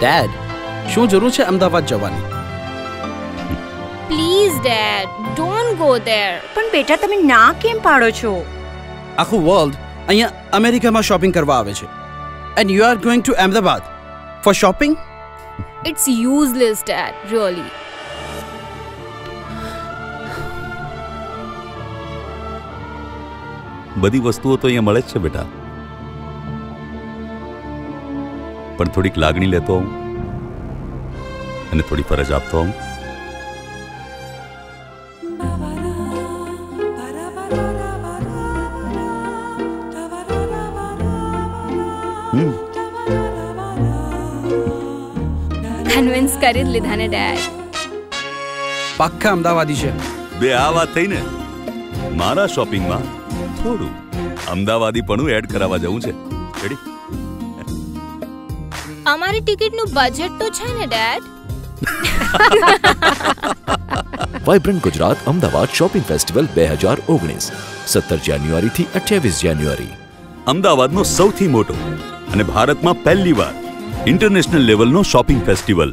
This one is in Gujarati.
ડેડ, શું જરૂર છે અમદાવાદ જવાની? Please dad, don't go there. પણ બેટા તમે ના કેમ પાડો છો? આખું વર્લ્ડ અહીંયા અમેરિકામાં શોપિંગ કરવા આવે છે, and you are going to Ahmedabad for shopping? It's useless dad, really. બધી વસ્તુઓ તો અહીંયા મળે જ છે બેટા, પણ થોડીક લાગણી લેતો આવું અને થોડી ફરજ આપતો આવું. કન્વિન્સ કરી લીધા ને ડેડ. પાક્કા અમદાવાદી છે. બે આ વાત થઈ ને, મારા શોપિંગમાં થોડું અમદાવાદીપણું એડ કરાવવા જવું છે. રેડી? અમારી ટિકિટનું બજેટ તો છે ને dad. Vibrant Gujarat Ahmedabad shopping festival 2019 17 જાન્યુઆરીથી 28 જાન્યુઆરી. અમદાવાદનો સૌથી મોટો અને ભારતમાં પહેલીવાર ઇન્ટરનેશનલ લેવલનો શોપિંગ ફેસ્ટિવલ.